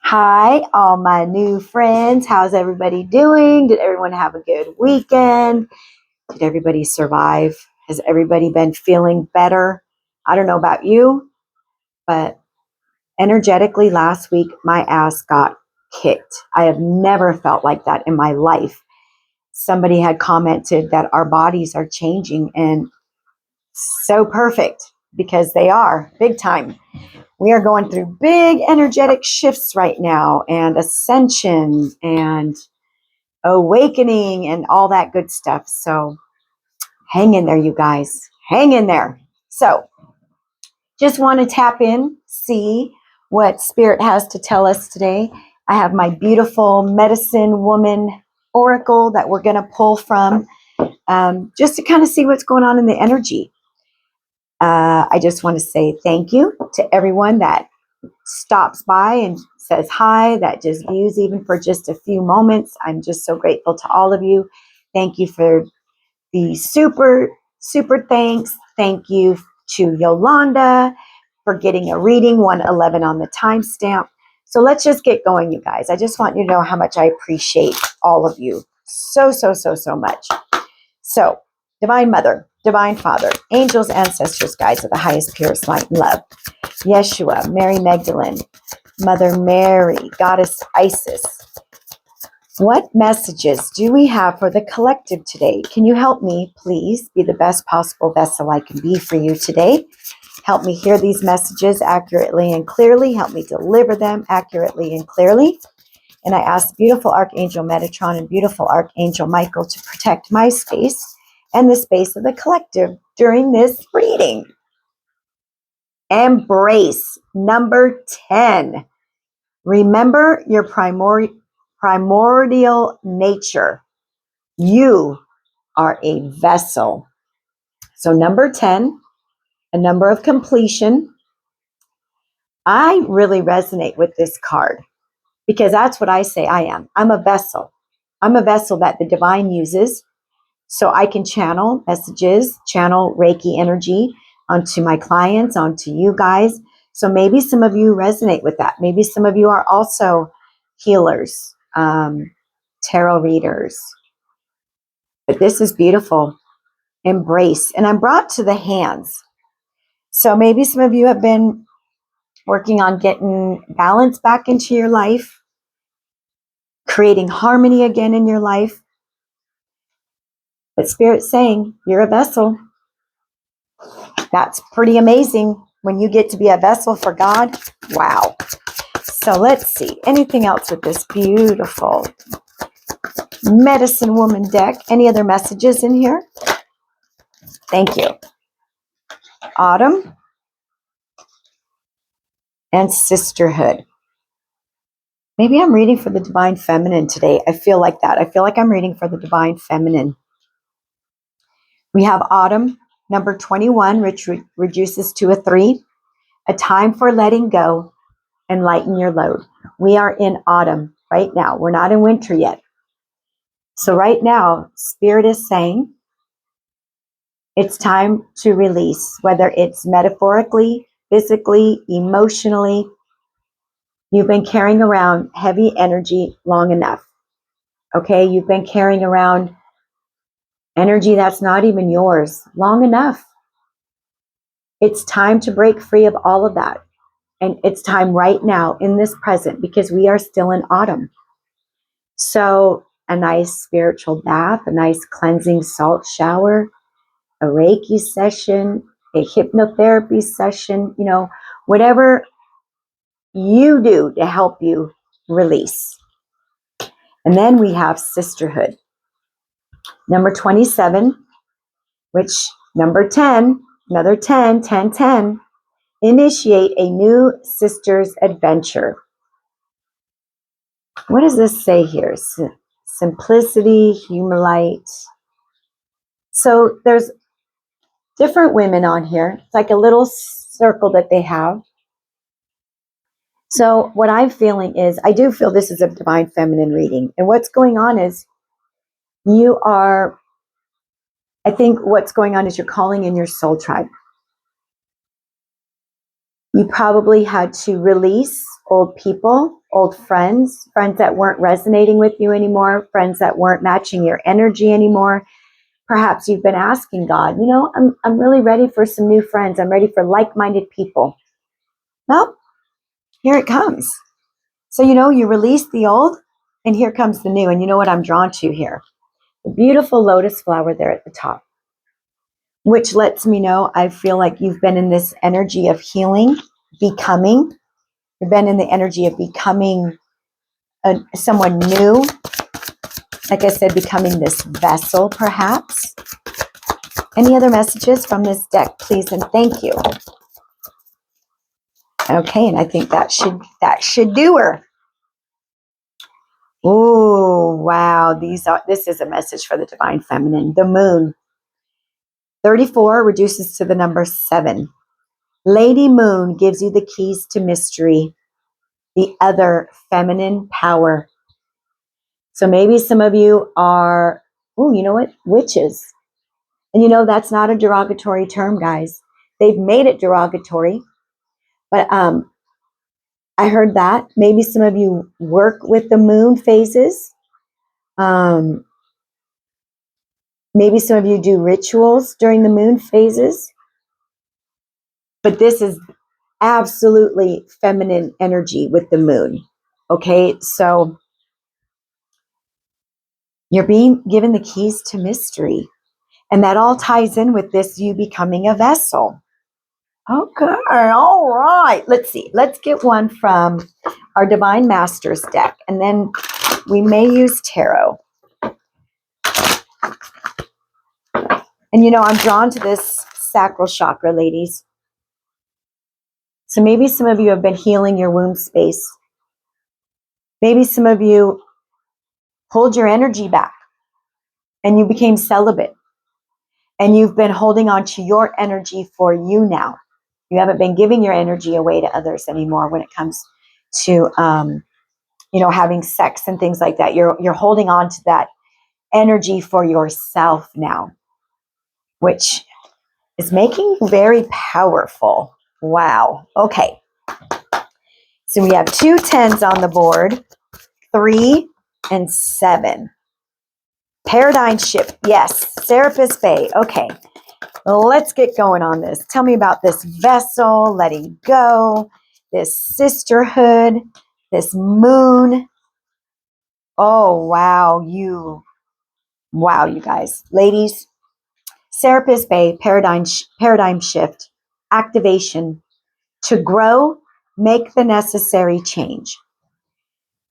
Hi, all my new friends. How's everybody doing? Did everyone have a good weekend? Did everybody survive? Has everybody been feeling better? I don't know about you, but energetically last week, my ass got kicked. I have never felt like that in my life. Somebody had commented that our bodies are changing, and so perfect because they are big time. We are going through big energetic shifts right now, and ascension and awakening and all that good stuff. So hang in there, you guys. Hang in there. So just want to tap in, see what Spirit has to tell us today. I have my beautiful medicine woman oracle that we're going to pull from, just to kind of see what's going on in the energy. I just want to say thank you to everyone that stops by and says hi, that just views even for just a few moments. I'm just so grateful to all of you. Thank you for the super thanks. Thank you to Yolanda for getting a reading, 111 on the timestamp. So let's just get going, you guys. I just want you to know how much I appreciate all of you so much. So, Divine Mother, Divine Father, angels, ancestors, guides of the highest, purest light and love, Yeshua, Mary Magdalene, Mother Mary, Goddess Isis. What messages do we have for the collective today? Can you help me, please, be the best possible vessel I can be for you today? Help me hear these messages accurately and clearly. Help me deliver them accurately and clearly. And I ask beautiful Archangel Metatron and beautiful Archangel Michael to protect my space and the space of the collective during this reading. Embrace. Number 10. Remember your primordial nature. You are a vessel. So number 10, a number of completion. I really resonate with this card because that's what I say I am. I'm a vessel. I'm a vessel that the divine uses so I can channel messages, channel Reiki energy onto my clients, onto you guys. So maybe some of you resonate with that. Maybe some of you are also healers, tarot readers. But this is beautiful. Embrace. And I'm brought to the hands. So maybe some of you have been working on getting balance back into your life, creating harmony again in your life. But Spirit's saying, you're a vessel. That's pretty amazing when you get to be a vessel for God. Wow. So let's see. Anything else with this beautiful medicine woman deck? Any other messages in here? Thank you. Autumn and sisterhood. Maybe I'm reading for the divine feminine today. I feel like that. I feel like I'm reading for the divine feminine. We have autumn, number 21, which reduces to a 3. A time for letting go and lighten your load. We are in autumn right now. We're not in winter yet. So right now, Spirit is saying it's time to release, whether it's metaphorically, physically, emotionally. You've been carrying around heavy energy long enough. Okay, you've been carrying around energy that's not even yours long enough. It's time to break free of all of that. And it's time right now in this present because we are still in autumn. So a nice spiritual bath, a nice cleansing salt shower, a Reiki session, a hypnotherapy session, whatever you do to help you release. And then we have sisterhood. Number 27, which number 10, another 10, 10, 10, initiate a new sister's adventure. What does this say here? Simplicity, humor light. So there's different women on here. It's like a little circle that they have. So what I'm feeling is, I do feel this is a divine feminine reading. And what's going on is I think what's going on is you're calling in your soul tribe. You probably had to release old people, old friends, friends that weren't resonating with you anymore, friends that weren't matching your energy anymore. Perhaps you've been asking God, I'm really ready for some new friends. I'm ready for like-minded people. Well, here it comes. So, you release the old and here comes the new. And you know what I'm drawn to here? The beautiful lotus flower there at the top, which lets me know I feel like you've been in this energy of healing, becoming. You've been in the energy of becoming someone new. Like I said, becoming this vessel, perhaps. Any other messages from this deck, please and thank you. Okay, and I think that should do her. Oh, wow. This is a message for the divine feminine. The moon. 34 reduces to the number 7. Lady Moon gives you the keys to mystery, the other feminine power. So maybe some of you are, you know what? Witches. And that's not a derogatory term, guys. They've made it derogatory. But I heard that. Maybe some of you work with the moon phases. Maybe some of you do rituals during the moon phases. But this is absolutely feminine energy with the moon. Okay, so you're being given the keys to mystery. And that all ties in with this, you becoming a vessel. Okay, all right. Let's see. Let's get one from our Divine Masters deck. And then we may use tarot. And I'm drawn to this sacral chakra, ladies. So maybe some of you have been healing your womb space. Maybe some of you pulled your energy back and you became celibate. And you've been holding on to your energy for you now. You haven't been giving your energy away to others anymore when it comes to, having sex and things like that. You're holding on to that energy for yourself now, which is making you very powerful. Wow. Okay. So we have 2 10s on the board, 3 and 7. Paradigm shift. Yes. Serapis Bay. Okay. Let's get going on this. Tell me about this vessel, letting go, this sisterhood, this moon. Oh, wow. You guys. Ladies, Serapis Bay, paradigm shift, activation. To grow, make the necessary change.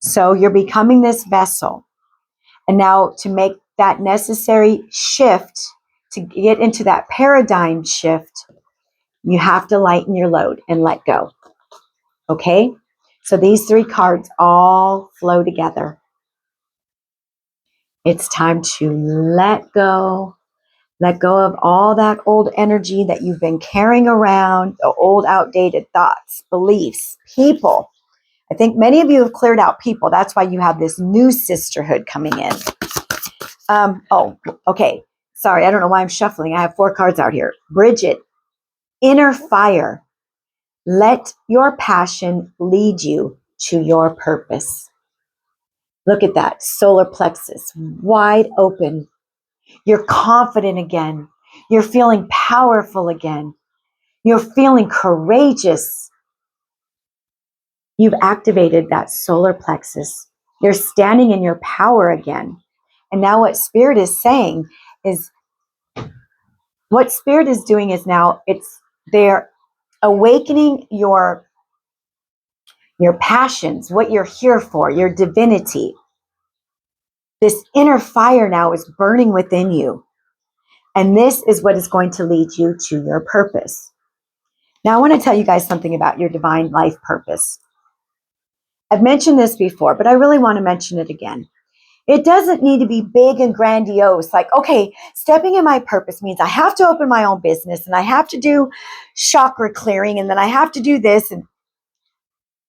So you're becoming this vessel. And now to make that necessary shift, to get into that paradigm shift, you have to lighten your load and let go. Okay? So these 3 cards all flow together. It's time to let go. Let go of all that old energy that you've been carrying around, the old outdated thoughts, beliefs, people. I think many of you have cleared out people. That's why you have this new sisterhood coming in. Okay. Sorry, I don't know why I'm shuffling. I have 4 cards out here. Bridget, inner fire. Let your passion lead you to your purpose. Look at that. Solar plexus, wide open. You're confident again. You're feeling powerful again. You're feeling courageous. You've activated that solar plexus. You're standing in your power again. And now what Spirit is saying is, what Spirit is doing is now they're awakening your passions, what you're here for, your divinity. This inner fire now is burning within you. And this is what is going to lead you to your purpose. Now, I want to tell you guys something about your divine life purpose. I've mentioned this before, but I really want to mention it again. It doesn't need to be big and grandiose. Like, okay, stepping in my purpose means I have to open my own business and I have to do chakra clearing and then I have to do this. And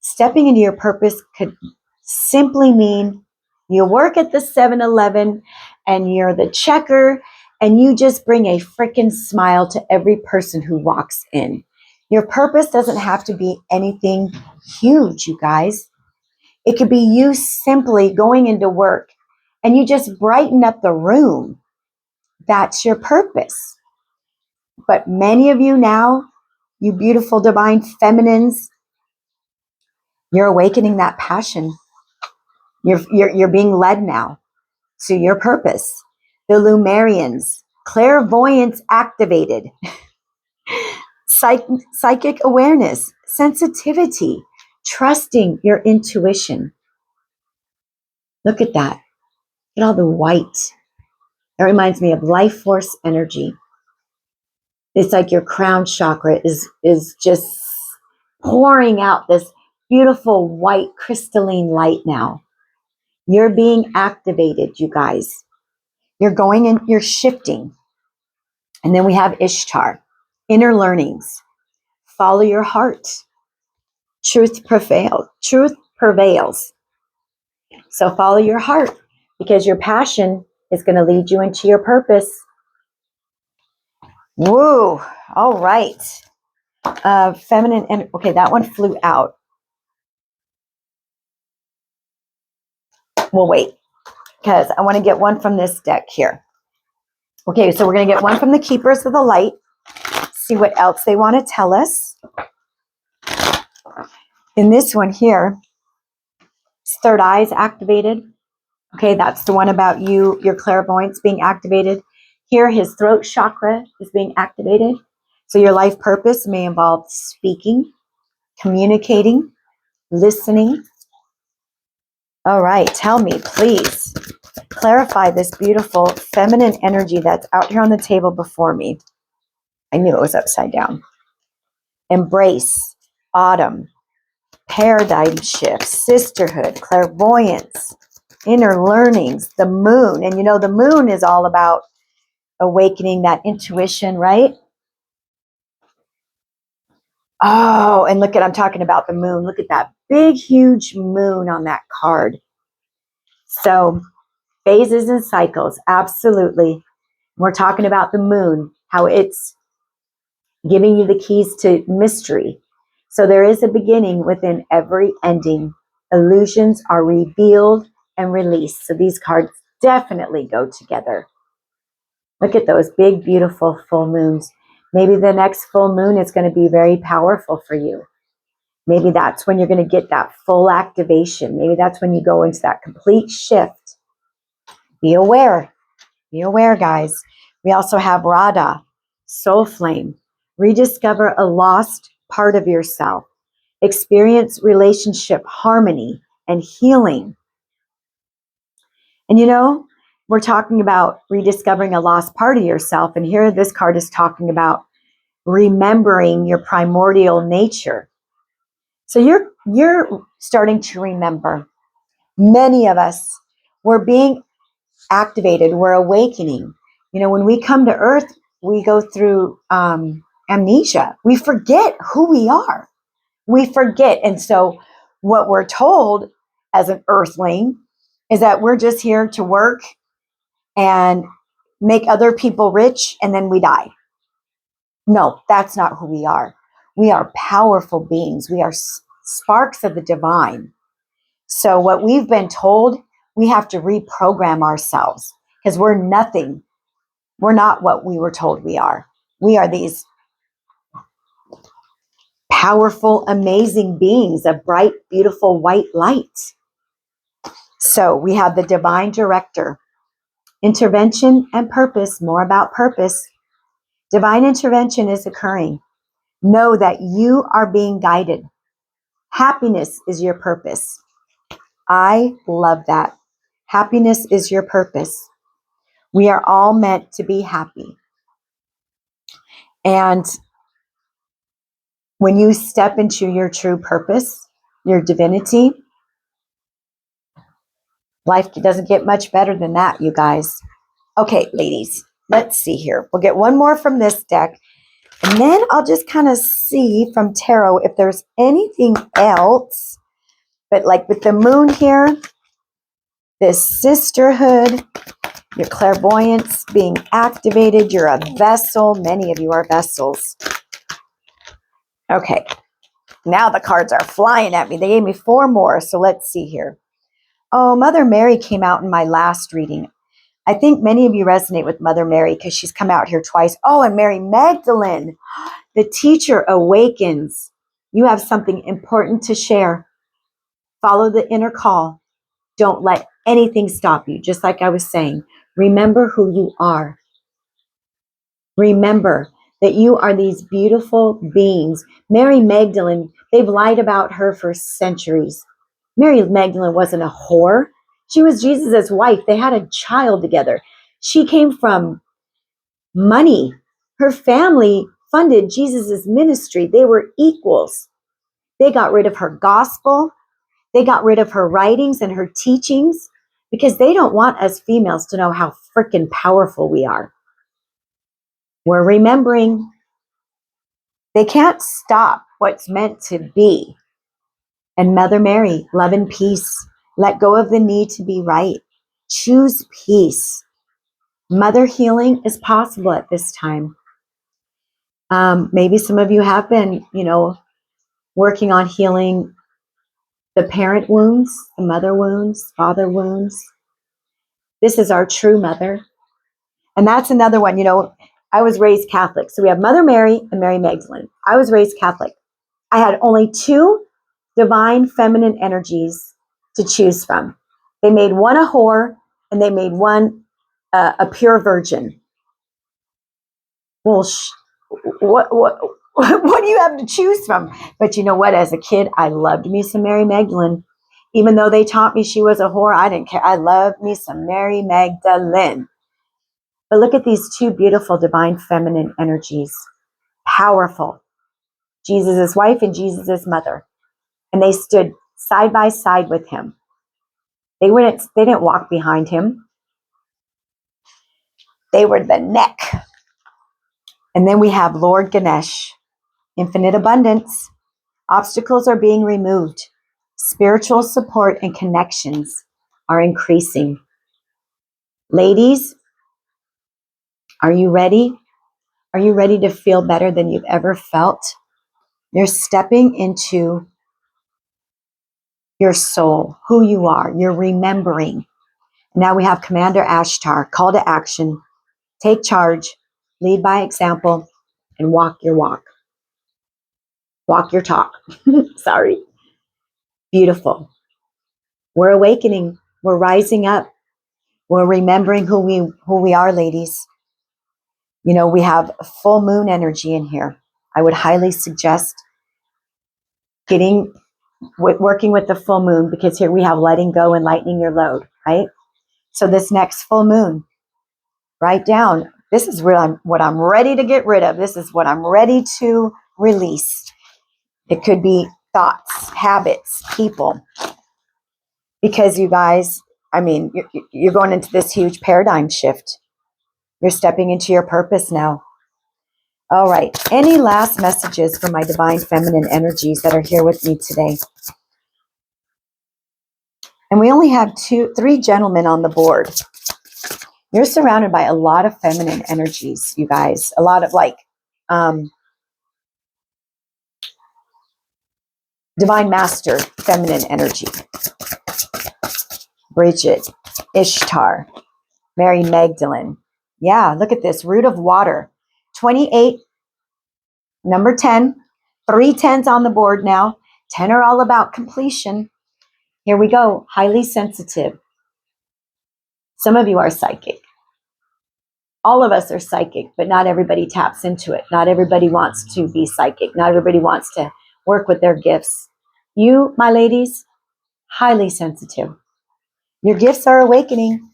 stepping into your purpose could simply mean you work at the 7-Eleven and you're the checker and you just bring a freaking smile to every person who walks in. Your purpose doesn't have to be anything huge, you guys. It could be you simply going into work and you just brighten up the room. That's your purpose. But many of you now, you beautiful divine feminines, you're awakening that passion. You're being led now to your purpose. The Lumerians, clairvoyance activated, psychic awareness, sensitivity, trusting your intuition. Look at that. Look at all the white. That reminds me of life force energy. It's like your crown chakra is just pouring out this beautiful white crystalline light now. You're being activated, you guys. You're going and you're shifting. And then we have Ishtar, inner learnings. Follow your heart. Truth prevails. Truth prevails. So follow your heart because your passion is going to lead you into your purpose. Woo! All right. Feminine and okay, that one flew out. We'll wait because I want to get one from this deck here. Okay, so we're going to get one from the Keepers of the Light. See what else they want to tell us. In this one here, third eye is activated. Okay, that's the one about you, your clairvoyance being activated. Here, his throat chakra is being activated. So your life purpose may involve speaking, communicating, listening. All right, tell me, please, clarify this beautiful feminine energy that's out here on the table before me. I knew it was upside down. Embrace, autumn, paradigm shift, sisterhood, clairvoyance, inner learnings, the moon. And you know, the moon is all about awakening that intuition, right? Oh, and look at, I'm talking about the moon. Look at that big, huge moon on that card. So phases and cycles, absolutely. We're talking about the moon, how it's giving you the keys to mystery. So there is a beginning within every ending. Illusions are revealed and released. So these cards definitely go together. Look at those big, beautiful full moons. Maybe the next full moon is going to be very powerful for you. Maybe that's when you're going to get that full activation. Maybe that's when you go into that complete shift. Be aware. Be aware, guys. We also have Radha, soul flame. Rediscover a lost part of yourself. Experience relationship harmony and healing. And you know, we're talking about rediscovering a lost part of yourself. And here this card is talking about remembering your primordial nature. So you're starting to remember. Many of us, we're being activated, we're awakening. You know, when we come to Earth, we go through amnesia. We forget who we are. We forget. And so what we're told as an earthling is that we're just here to work and make other people rich and then we die. No, that's not who we are. We are powerful beings. We are sparks of the divine. So what we've been told, we have to reprogram ourselves because we're nothing. We're not what we were told we are. We are these powerful, amazing beings of bright, beautiful white light. So we have the divine director, intervention and purpose, more about purpose. Divine intervention is occurring. Know that you are being guided. Happiness is your purpose. I love that. Happiness is your purpose. We are all meant to be happy. And when you step into your true purpose, your divinity, life doesn't get much better than that, you guys. Okay, ladies, let's see here. We'll get one more from this deck. And then I'll just kind of see from tarot if there's anything else. But like with the moon here, this sisterhood, your clairvoyance being activated, you're a vessel. Many of you are vessels. Okay, now the cards are flying at me. They gave me 4 more, so let's see here. Oh, Mother Mary came out in my last reading. I think many of you resonate with Mother Mary because she's come out here twice. Oh, and Mary Magdalene, the teacher awakens. You have something important to share. Follow the inner call. Don't let anything stop you. Just like I was saying, remember who you are. Remember that you are these beautiful beings. Mary Magdalene, they've lied about her for centuries. Mary Magdalene wasn't a whore. She was Jesus' wife. They had a child together. She came from money. Her family funded Jesus' ministry. They were equals. They got rid of her gospel. They got rid of her writings and her teachings because they don't want us females to know how freaking powerful we are. We're remembering they can't stop what's meant to be. And Mother Mary, love and peace. Let go of the need to be right. Choose peace. Mother healing is possible at this time. Maybe some of you have been, working on healing the parent wounds, the mother wounds, father wounds. This is our true mother. And that's another one, I was raised Catholic. So we have Mother Mary and Mary Magdalene. I was raised Catholic. I had only 2 divine feminine energies to choose from. They made one a whore and they made one a pure virgin. Well, what do you have to choose from? But you know what? As a kid, I loved me some Mary Magdalene. Even though they taught me she was a whore, I didn't care. I loved me some Mary Magdalene. But look at these 2 beautiful divine feminine energies. Powerful. Jesus' wife and Jesus' mother. And they stood side by side with him. They didn't walk behind him. They were the neck. And then we have Lord Ganesh, infinite abundance. Obstacles are being removed. Spiritual support and connections are increasing. Ladies, are you ready? Are you ready to feel better than you've ever felt? You're stepping into your soul, who you are. You're remembering. Now we have Commander Ashtar, call to action. Take charge, lead by example, and walk your walk. Walk your talk. Sorry. Beautiful. We're awakening. We're rising up. We're remembering who we are, ladies. We have full moon energy in here. I would highly suggest working with the full moon because here we have letting go and lightening your load, right? So this next full moon, write down, this is what I'm ready to get rid of. This is what I'm ready to release. It could be thoughts, habits, people. Because you guys, you're going into this huge paradigm shift. You're stepping into your purpose now. All right. Any last messages for my divine feminine energies that are here with me today? And we only have 3 gentlemen on the board. You're surrounded by a lot of feminine energies, you guys. A lot of divine master feminine energy. Bridget, Ishtar, Mary Magdalene. Yeah, look at this. Root of water. 28, number 10. 3 10s on the board now. 10 are all about completion. Here we go. Highly sensitive. Some of you are psychic. All of us are psychic, but not everybody taps into it. Not everybody wants to be psychic. Not everybody wants to work with their gifts. You, my ladies, highly sensitive. Your gifts are awakening.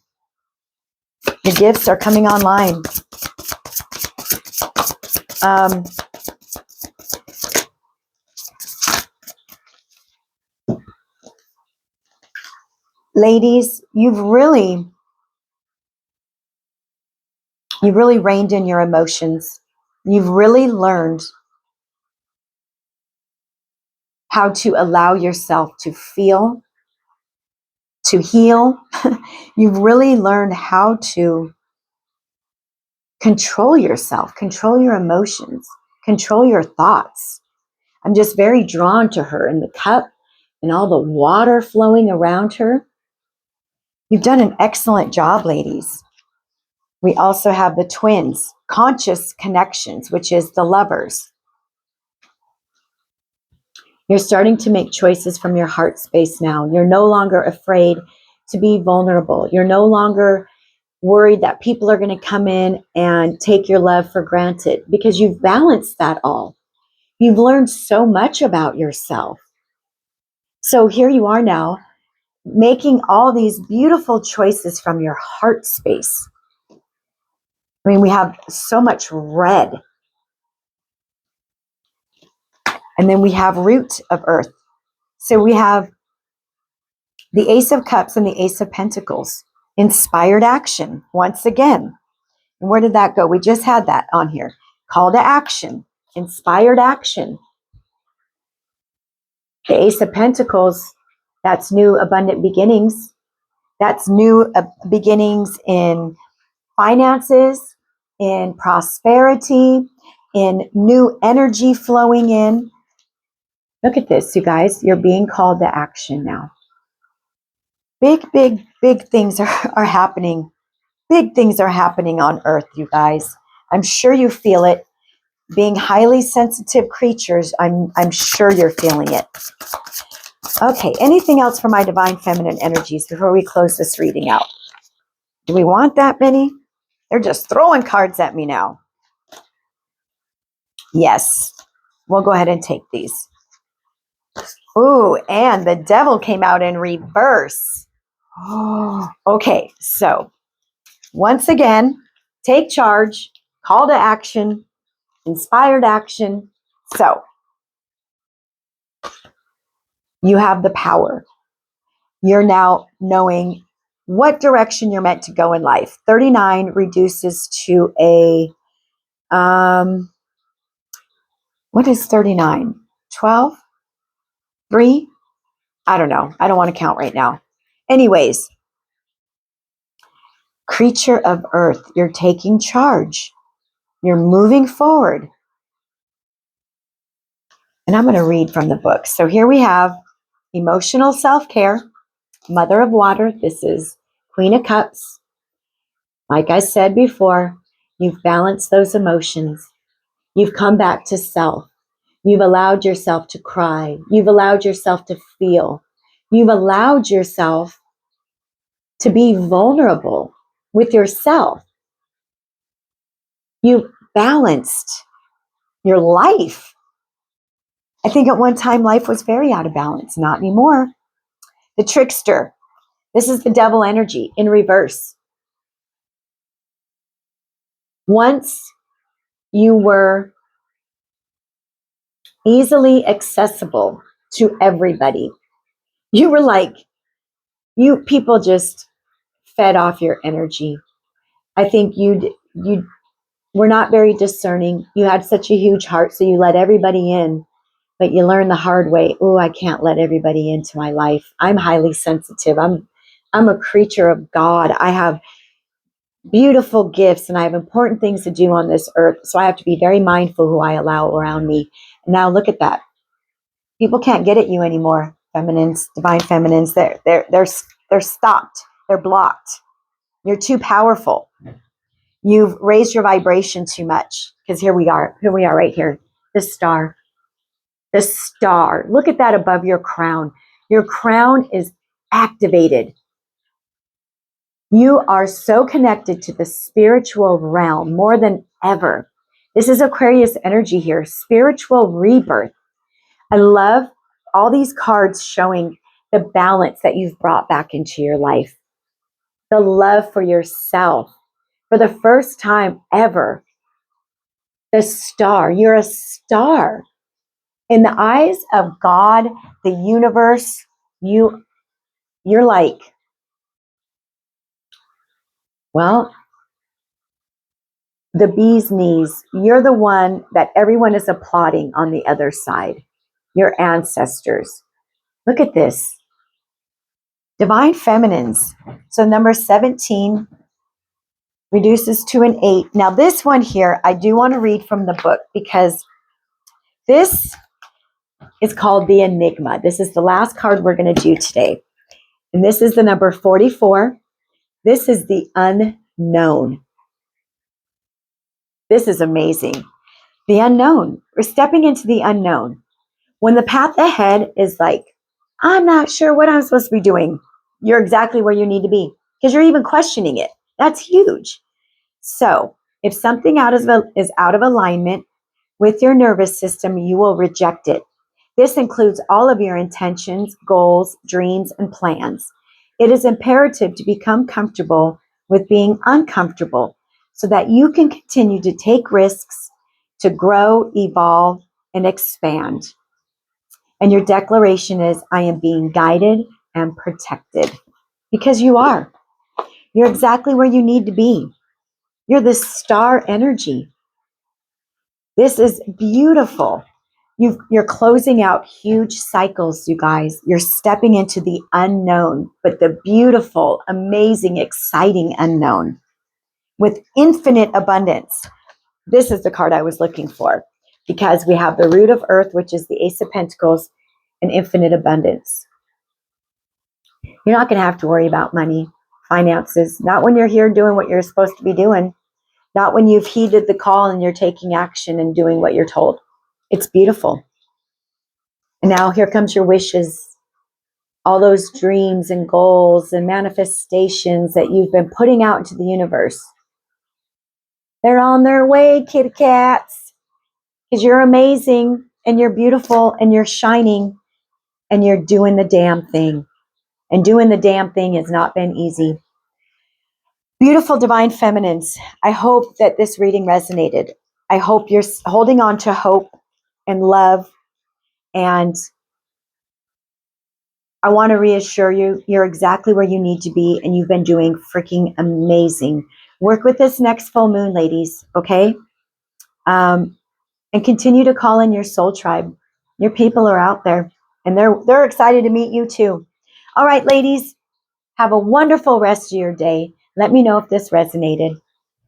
Your gifts are coming online. Ladies, you've really reined in your emotions. You've really learned how to allow yourself to feel, to heal. You've really learned how to control yourself, control your emotions, control your thoughts. I'm just very drawn to her and the cup and all the water flowing around her. You've done an excellent job, ladies. We also have the twins, conscious connections, which is the lovers. You're starting to make choices from your heart space now. You're no longer afraid to be vulnerable. You're no longer worried that people are going to come in and take your love for granted because you've balanced that all. You've learned so much about yourself. So here you are now making all these beautiful choices from your heart space. I mean, we have so much red. And then we have root of earth. So we have the Ace of Cups and the Ace of Pentacles. Inspired action, once again. And where did that go? We just had that on here. Call to action, inspired action. The Ace of Pentacles, that's new abundant beginnings. That's new beginnings in finances, in prosperity, in new energy flowing in. Look at this, you guys. You're being called to action now. Big things are happening. Big things are happening on Earth, you guys. I'm sure you feel it. Being highly sensitive creatures, I'm sure you're feeling it. Okay, anything else for my divine feminine energies before we close this reading out? Do we want that many? They're just throwing cards at me now. Yes, we'll go ahead and take these. Ooh, and the devil came out in reverse. Oh, okay, so once again, take charge, call to action, inspired action. So you have the power. You're now knowing what direction you're meant to go in life. 39 reduces to a, what is 39? 12? 3? I don't know. I don't want to count right now. Anyways, creature of earth, you're taking charge. You're moving forward. And I'm going to read from the book. So here we have emotional self-care, Mother of Water. This is Queen of Cups. Like I said before, you've balanced those emotions. You've come back to self. You've allowed yourself to cry. You've allowed yourself to feel. You've allowed yourself to be vulnerable with yourself. You balanced your life. I think at one time life was very out of balance. Not anymore. The trickster. This is the devil energy in reverse. Once you were easily accessible to everybody. You were like, you people just fed off your energy. I think you were not very discerning. You had such a huge heart, so you let everybody in, but you learned the hard way. Oh, I can't let everybody into my life. I'm highly sensitive. I'm a creature of God. I have beautiful gifts and I have important things to do on this earth. So I have to be very mindful who I allow around me. And now look at that. People can't get at you anymore. Feminines, divine feminines, they're stopped. They're blocked. You're too powerful. You've raised your vibration too much. Because here we are right here. The star. The star. Look at that above your crown. Your crown is activated. You are so connected to the spiritual realm more than ever. This is Aquarius energy here. Spiritual rebirth. I love all these cards showing the balance that you've brought back into your life. The love for yourself. For the first time ever, the star. You're a star. In the eyes of God, the universe, you're like, well, the bee's knees. You're the one that everyone is applauding on the other side. Your ancestors. Look at this. Divine feminines. So number 17 reduces to an 8. Now this one here, I do want to read from the book because this is called the Enigma. This is the last card we're going to do today. And this is the number 44. This is the unknown. This is amazing. The unknown. We're stepping into the unknown. When the path ahead is like, I'm not sure what I'm supposed to be doing, you're exactly where you need to be because you're even questioning it. That's huge. So if something is out of alignment with your nervous system, you will reject it. This includes all of your intentions, goals, dreams, and plans. It is imperative to become comfortable with being uncomfortable so that you can continue to take risks, to grow, evolve, and expand. And your declaration is, I am being guided and protected. Because you are. You're exactly where you need to be. You're the star energy. This is beautiful. You're closing out huge cycles, you guys. You're stepping into the unknown, but the beautiful, amazing, exciting unknown with infinite abundance. This is the card I was looking for because we have the root of earth, which is the Ace of Pentacles, and infinite abundance. You're not going to have to worry about money, finances, not when you're here doing what you're supposed to be doing, not when you've heeded the call and you're taking action and doing what you're told. It's beautiful. And now here comes your wishes, all those dreams and goals and manifestations that you've been putting out into the universe. They're on their way, kitty cats, because you're amazing and you're beautiful and you're shining and you're doing the damn thing. And doing the damn thing has not been easy. Beautiful divine feminines, I hope that this reading resonated. I hope you're holding on to hope and love, and I want to reassure you, you're exactly where you need to be, and you've been doing freaking amazing. Work with this next full moon, ladies, okay? And continue to call in your soul tribe. Your people are out there, and they're excited to meet you too. All right, ladies, have a wonderful rest of your day. Let me know if this resonated.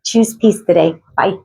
Choose peace today. Bye.